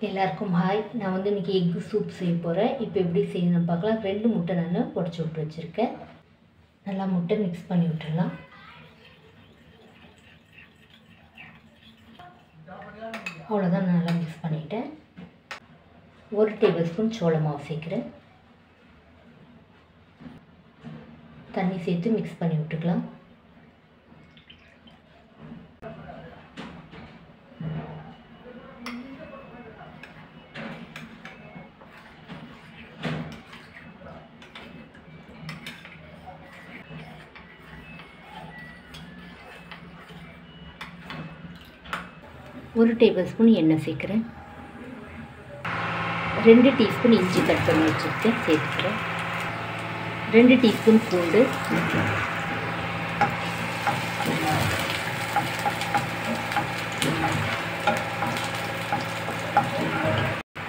எல்லாருக்கும் ஹாய். நான் வந்து இன்றைக்கி எக்கு சூப் செய்ய போகிறேன். இப்போ எப்படி செய்யணும்னு பார்க்கலாம். 2 முட்டை நான் உடச்சி விட்டு வச்சுருக்கேன். நல்லா முட்டை மிக்ஸ் பண்ணி விட்டுடலாம். அவ்வளோதான், நான் நல்லா மிக்ஸ் பண்ணிவிட்டேன். 1 டேபிள் ஸ்பூன் சோள மாவு சேர்க்குறேன். தண்ணி சேர்த்து மிக்ஸ் பண்ணி விட்டுக்கலாம். ஒரு டேபிள் ஸ்பூன் எண்ணெய் சேர்க்குறேன். 2 டீஸ்பூன் இஞ்சி கட் பண்ணி வச்சுருக்கேன் சேர்த்துக்கிறேன். 2 டீஸ்பூன் பூண்டு,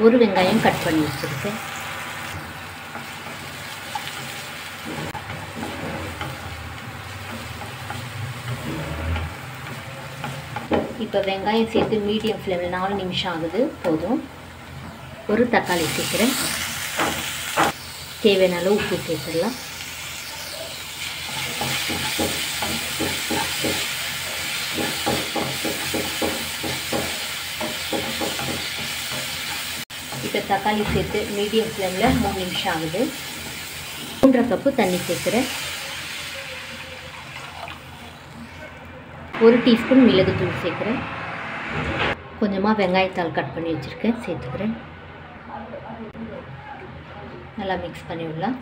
1 வெங்காயம் கட் பண்ணி வச்சுருக்கேன். இப்போ வெங்காயம் சேர்த்து மீடியம் ஃப்ளேமில் 4 நிமிஷம் ஆகுது, போதும். ஒரு தக்காளி சேர்க்குறேன். தேவையான அளவு உப்பு சேர்த்துடலாம். இப்போ தக்காளி சேர்த்து மீடியம் ஃப்ளேமில் 3 நிமிஷம் ஆகுது. 3/2 கப்பு தண்ணி சேர்க்குறேன். 1 டீஸ்பூன் மிளகுத்தூள் சேர்க்குறேன். கொஞ்சமாக வெங்காயத்தாள் கட் பண்ணி வச்சுருக்கேன் சேர்த்துக்கிறேன். நல்லா மிக்ஸ் பண்ணி விடலாம்.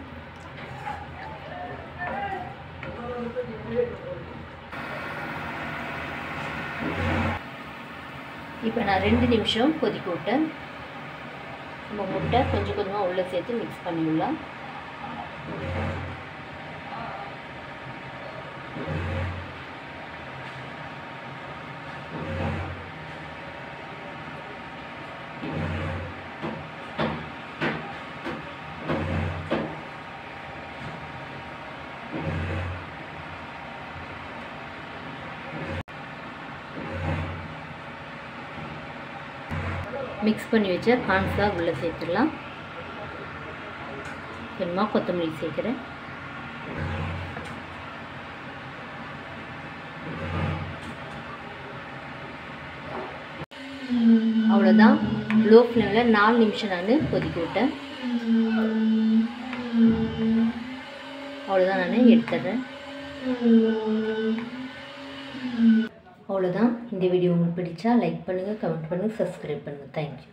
இப்போ நான் 2 நிமிஷம் கொதிக்க விட்டேன். நம்ம முட்டை கொஞ்சம் கொஞ்சமாக உள்ளே சேர்த்து மிக்ஸ் பண்ணி விடலாம். மிக்ஸ் பண்ணி வச்ச கார்ன்ஃப்ளவர் உள்ளே சேர்த்துடலாம். கொஞ்சமாக கொத்தமல்லி சேர்க்குறேன். அவ்வளோதான். லோ ஃப்ளேமில் 4 நிமிஷம் நான் கொதிக்க விட்டேன். அவ்வளோதான், நான் எடுத்துடுறேன். அவ்வளோதான். இந்த வீடியோ உங்களுக்கு பிடிச்சா லைக் பண்ணுங்கள், கமெண்ட் பண்ணுங்கள், சப்ஸ்கிரைப் பண்ணுங்கள். தேங்க்யூ.